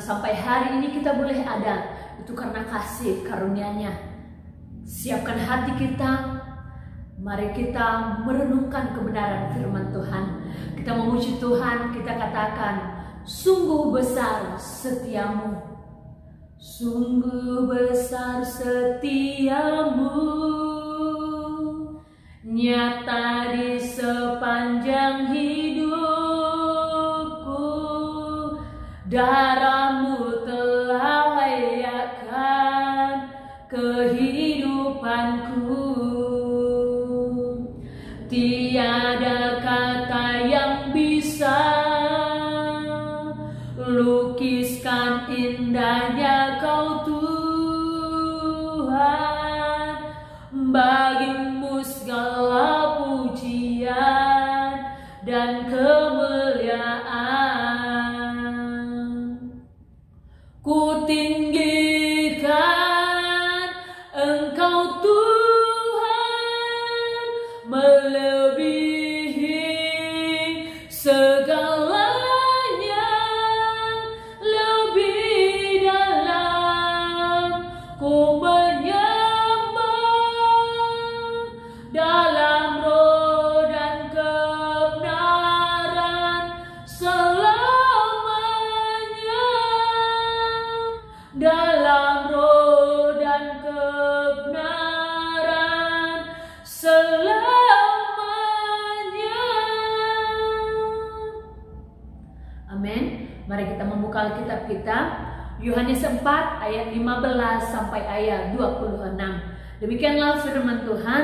sampai hari ini kita boleh ada, itu karena kasih karunia-Nya. Siapkan hati kita, mari kita merenungkan kebenaran firman Tuhan. Kita memuji Tuhan, kita katakan, sungguh besar setiamu, sungguh besar setiamu, nyata di sepanjang hidupku. Darah-Mu telah layakkan kehidupanku. Tiada kata yang bisa lukiskan indahnya Kau Tuhan. Bagi-Mu segala pujian dan kemuliaan. Ku tinggikan Engkau Tuhan, melebihi segalanya, lebih dalam ku menyembah, dalam roh dan kebenaran selamanya, dalam roh dan kebenaran selamanya. Amin. Mari kita membuka Alkitab kita, Yohanes 4 ayat 15 sampai ayat 26. Demikianlah firman Tuhan.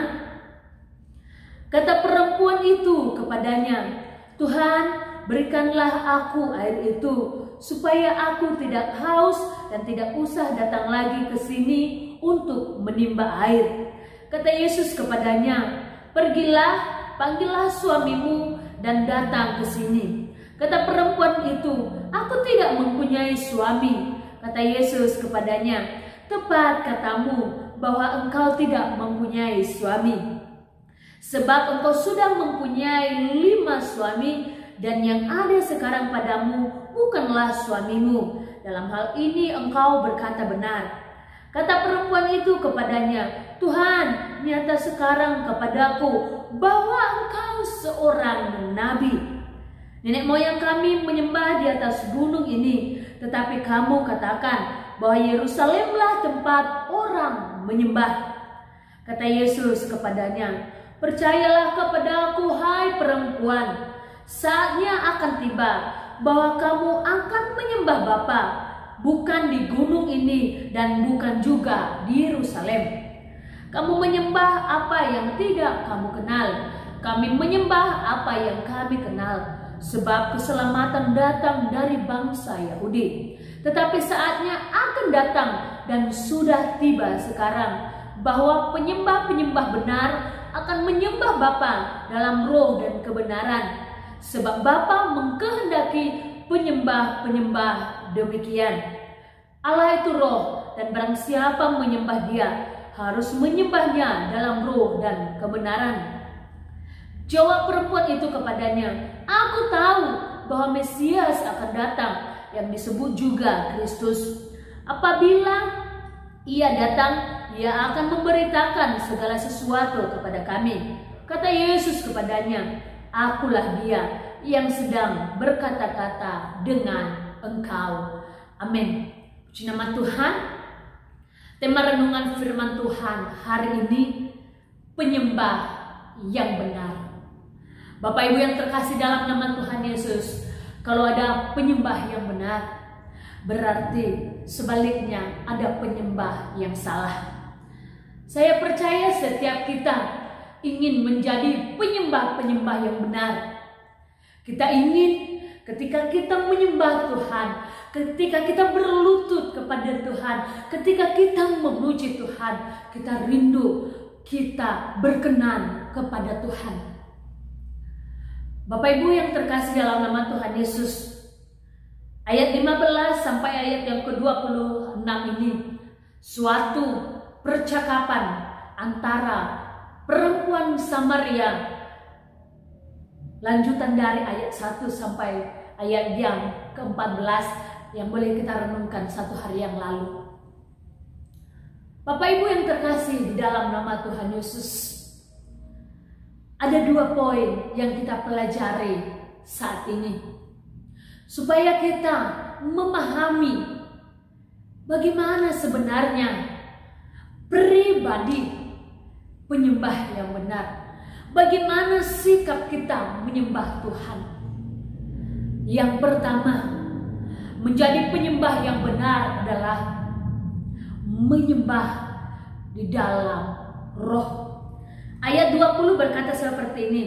Kata perempuan itu kepadanya, Tuhan, berikanlah aku air itu, supaya aku tidak haus dan tidak usah datang lagi ke sini untuk menimba air. Kata Yesus kepadanya, pergilah, panggillah suamimu dan datang ke sini. Kata perempuan itu, aku tidak mempunyai suami. Kata Yesus kepadanya, tepat katamu bahwa engkau tidak mempunyai suami. Sebab engkau sudah mempunyai 5 suami, dan yang ada sekarang padamu bukanlah suamimu. Dalam hal ini engkau berkata benar. Kata perempuan itu kepadanya, Tuhan, nyata sekarang kepadaku bahwa engkau seorang nabi. Nenek moyang kami menyembah di atas gunung ini, tetapi kamu katakan bahwa Yerusalemlah tempat orang menyembah. Kata Yesus kepadanya, percayalah kepadaku, hai perempuan, saatnya akan tiba bahwa kamu akan menyembah Bapa, bukan di gunung ini dan bukan juga di Yerusalem. Kamu menyembah apa yang tidak kamu kenal, kami menyembah apa yang kami kenal. Sebab keselamatan datang dari bangsa Yahudi. Tetapi saatnya akan datang dan sudah tiba sekarang, bahwa penyembah-penyembah benar akan menyembah Bapa dalam roh dan kebenaran. Sebab Bapa mengkehendaki penyembah-penyembah demikian. Allah itu roh, dan barang siapa menyembah Dia harus menyembahnya dalam roh dan kebenaran. Jawab perempuan itu kepadanya, aku tahu bahwa Mesias akan datang, yang disebut juga Kristus. Apabila Ia datang, Ia akan memberitakan segala sesuatu kepada kami. Kata Yesus kepadanya, akulah Dia yang sedang berkata-kata dengan engkau. Amin. Puji nama Tuhan. Tema renungan firman Tuhan hari ini, penyembah yang benar. Bapak Ibu yang terkasih dalam nama Tuhan Yesus, kalau ada penyembah yang benar, berarti sebaliknya ada penyembah yang salah. Saya percaya setiap kita ingin menjadi penyembah-penyembah yang benar. Kita ingin ketika kita menyembah Tuhan, ketika kita berlutut kepada Tuhan, ketika kita memuji Tuhan, kita rindu, kita berkenan kepada Tuhan. Bapak Ibu yang terkasih dalam nama Tuhan Yesus, ayat 15 sampai ayat yang ke-26 ini, suatu percakapan antara perempuan Samaria, lanjutan dari ayat 1 sampai ayat yang ke-14 yang boleh kita renungkan satu hari yang lalu. Bapak Ibu yang terkasih di dalam nama Tuhan Yesus, ada 2 poin yang kita pelajari saat ini, supaya kita memahami bagaimana sebenarnya pribadi penyembah yang benar. Bagaimana sikap kita menyembah Tuhan. Yang pertama, menjadi penyembah yang benar adalah menyembah di dalam roh. Ayat 20 berkata seperti ini.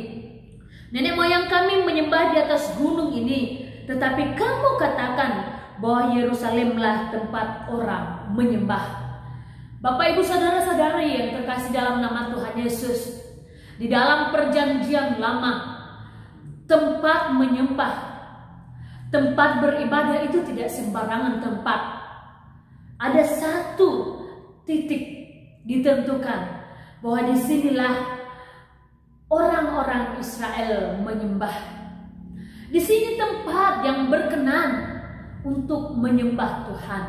Nenek moyang kami menyembah di atas gunung ini, tetapi kamu katakan bahwa Yerusalemlah tempat orang menyembah. Bapak Ibu saudara-saudari yang terkasih dalam nama Tuhan Yesus, di dalam perjanjian lama, tempat menyembah, tempat beribadah itu tidak sembarangan tempat. Ada satu titik ditentukan bahwa disinilah orang-orang Israel menyembah. Di sini tempat yang berkenan untuk menyembah Tuhan.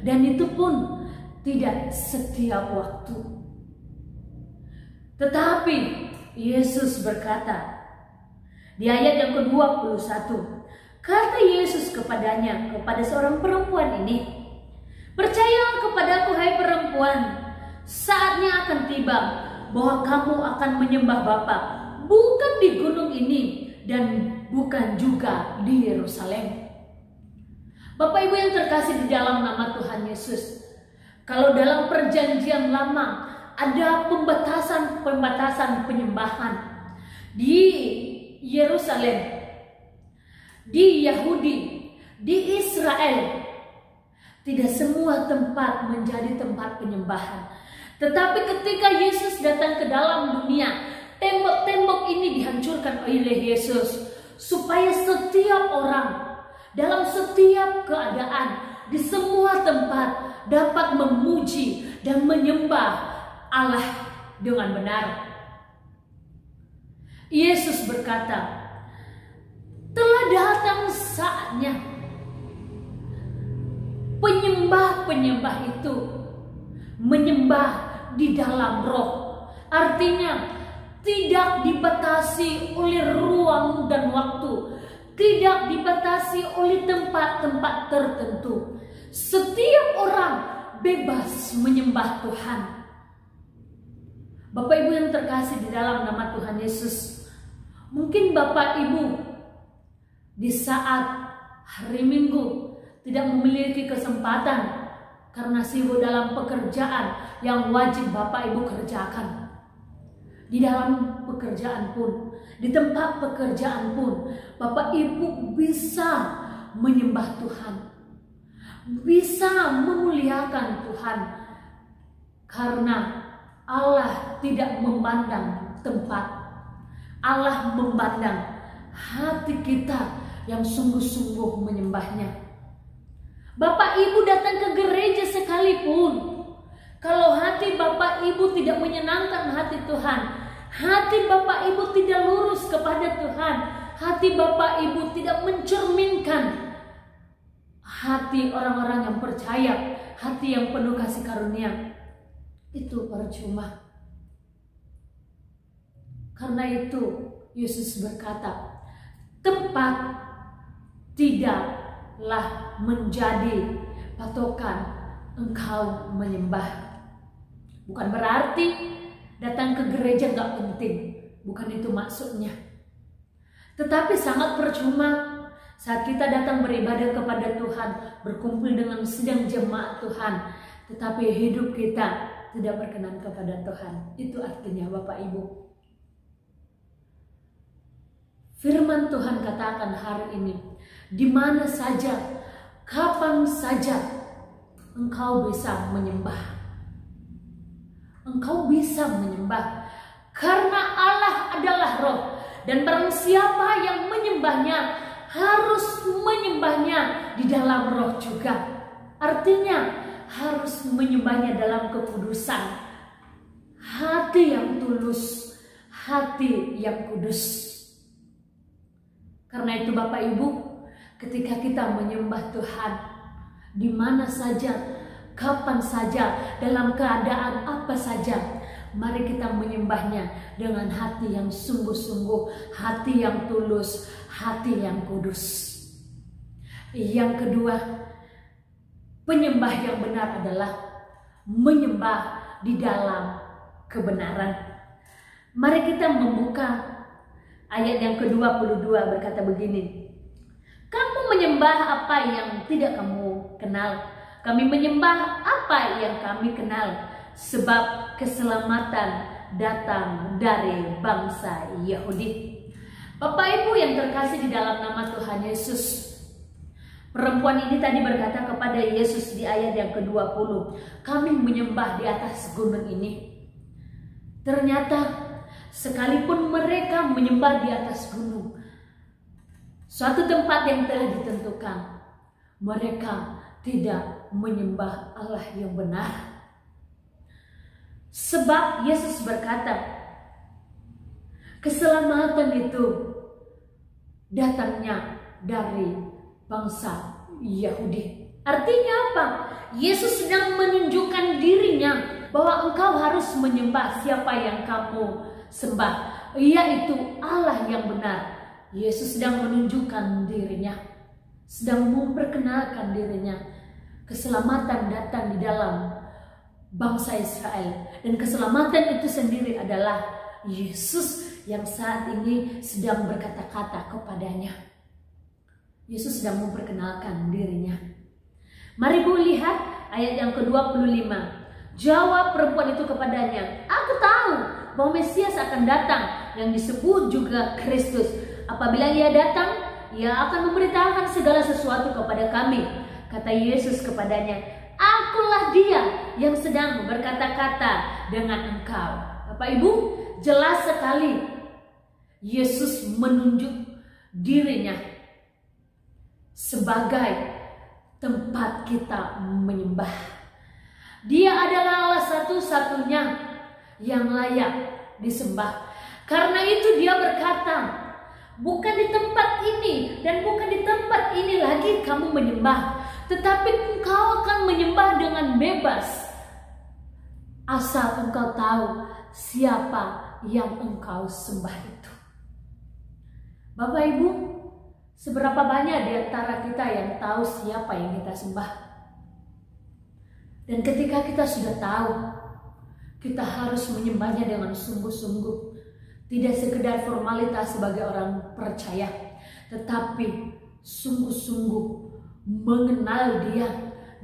Dan itu pun tidak setiap waktu. Tetapi Yesus berkata di ayat yang ke-21, kata Yesus kepadanya, kepada seorang perempuan ini, percayalah kepadaku hai perempuan, saatnya akan tiba bahwa kamu akan menyembah Bapa, bukan di gunung ini dan bukan juga di Yerusalem. Bapak Ibu yang terkasih di dalam nama Tuhan Yesus, kalau dalam perjanjian lama ada pembatasan penyembahan di Yerusalem, di Yahudi, di Israel, tidak semua tempat menjadi tempat penyembahan. Tetapi ketika Yesus datang ke dalam dunia, tembok-tembok ini dihancurkan oleh Yesus, supaya setiap orang dalam setiap keadaan, di semua tempat dapat memuji dan menyembah Allah dengan benar. Yesus berkata, telah datang saatnya penyembah-penyembah itu menyembah di dalam roh. Artinya tidak dibatasi oleh ruang dan waktu, tidak dibatasi oleh tempat-tempat tertentu. Setiap orang bebas menyembah Tuhan. Bapak Ibu yang terkasih di dalam nama Tuhan Yesus, mungkin Bapak Ibu di saat hari Minggu tidak memiliki kesempatan karena sibuk dalam pekerjaan yang wajib Bapak Ibu kerjakan. Di dalam pekerjaan pun, di tempat pekerjaan pun, Bapak Ibu bisa menyembah Tuhan, bisa memuliakan Tuhan, karena Allah tidak memandang tempat, Allah memandang hati kita yang sungguh-sungguh menyembahnya. Bapak Ibu datang ke gereja sekalipun, kalau hati Bapak Ibu tidak menyenangkan hati Tuhan, hati Bapak Ibu tidak lurus kepada Tuhan, hati Bapak Ibu tidak mencerminkan hati orang-orang yang percaya, hati yang penuh kasih karunia, itu percuma. Karena itu Yesus berkata, tempat tidaklah menjadi patokan engkau menyembah. Bukan berarti datang ke gereja gak penting, bukan itu maksudnya. Tetapi sangat percuma saat kita datang beribadah kepada Tuhan, berkumpul dengan sidang jemaat Tuhan, tetapi hidup kita tidak berkenan kepada Tuhan. Itu artinya Bapak Ibu. Firman Tuhan katakan hari ini, di mana saja, kapan saja engkau bisa menyembah. Engkau bisa menyembah karena Allah adalah roh, dan barang siapa yang menyembahnya harus menyembahnya di dalam roh juga. Artinya harus menyembahnya dalam kekudusan, hati yang tulus, hati yang kudus. Karena itu Bapak Ibu, ketika kita menyembah Tuhan, di mana saja, kapan saja, dalam keadaan apa saja, mari kita menyembahnya dengan hati yang sungguh-sungguh, hati yang tulus, hati yang kudus. Yang kedua, penyembah yang benar adalah menyembah di dalam kebenaran. Mari kita membuka ayat yang ke-22 berkata begini. Kamu menyembah apa yang tidak kamu kenal. Kami menyembah apa yang kami kenal. Sebab keselamatan datang dari bangsa Yahudi. Bapak Ibu yang terkasih di dalam nama Tuhan Yesus, perempuan ini tadi berkata kepada Yesus di ayat yang ke-20, kami menyembah di atas gunung ini. Ternyata sekalipun mereka menyembah di atas gunung, suatu tempat yang telah ditentukan, mereka tidak menyembah Allah yang benar. Sebab Yesus berkata, keselamatan itu datangnya dari bangsa Yahudi. Artinya apa? Yesus sedang menunjukkan dirinya bahwa engkau harus menyembah siapa yang kamu sembah, yaitu Allah yang benar. Yesus sedang menunjukkan dirinya, sedang memperkenalkan dirinya. Keselamatan datang di dalam bangsa Israel, dan keselamatan itu sendiri adalah Yesus yang saat ini sedang berkata-kata kepadanya. Yesus sedang memperkenalkan dirinya. Mari Bu lihat ayat yang ke-25. Jawab perempuan itu kepadanya, aku tahu bahwa Mesias akan datang, yang disebut juga Kristus. Apabila ia datang, ia akan memberitakan segala sesuatu kepada kami. Kata Yesus kepadanya, akulah dia yang sedang berkata-kata dengan engkau. Bapak Ibu, jelas sekali Yesus menunjuk dirinya sebagai tempat kita menyembah. Dia adalah Allah satu-satunya yang layak disembah. Karena itu dia berkata, bukan di tempat ini dan bukan di tempat ini lagi kamu menyembah, tetapi engkau akan menyembah dengan bebas, asal engkau tahu siapa yang engkau sembah itu. Bapak Ibu, seberapa banyak di antara kita yang tahu siapa yang kita sembah? Dan ketika kita sudah tahu, kita harus menyembahnya dengan sungguh-sungguh. Tidak sekedar formalitas sebagai orang percaya, tetapi sungguh-sungguh mengenal Dia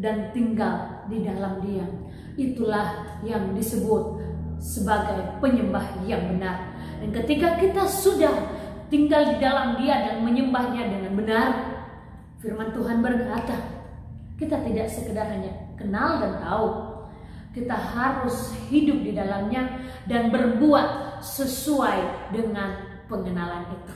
dan tinggal di dalam Dia. Itulah yang disebut sebagai penyembah yang benar. Dan ketika kita sudah tinggal di dalam Dia dan menyembahnya dengan benar, firman Tuhan berkata, kita tidak sekedar hanya kenal dan tahu, kita harus hidup di dalamnya dan berbuat sesuai dengan pengenalan itu.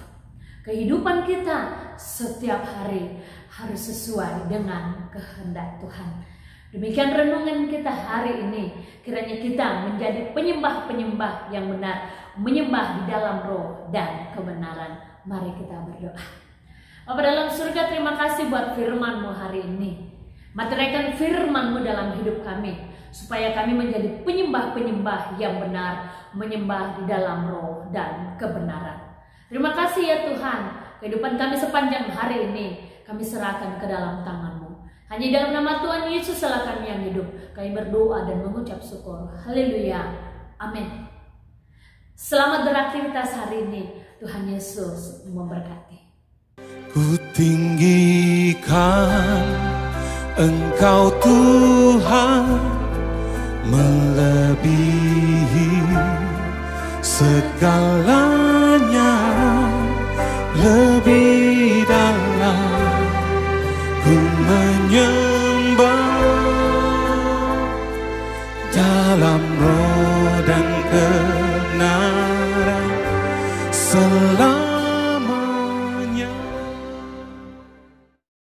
Kehidupan kita setiap hari harus sesuai dengan kehendak Tuhan. Demikian renungan kita hari ini. Kiranya kita menjadi penyembah-penyembah yang benar, menyembah di dalam roh dan kebenaran. Mari kita berdoa. Bapa dalam surga, terima kasih buat firman-Mu hari ini. Materikan firman-Mu dalam hidup kami, supaya kami menjadi penyembah-penyembah yang benar, menyembah di dalam roh dan kebenaran. Terima kasih ya Tuhan, kehidupan kami sepanjang hari ini kami serahkan ke dalam tangan-Mu. Hanya dalam nama Tuhan Yesus lah kami yang hidup. Kami berdoa dan mengucap syukur. Haleluya. Amin. Selamat beraktivitas hari ini. Tuhan Yesus memberkati. Ku tinggikan Engkau Tuhan, melebihi segalanya, lebih dalam ku menyembah dalam roh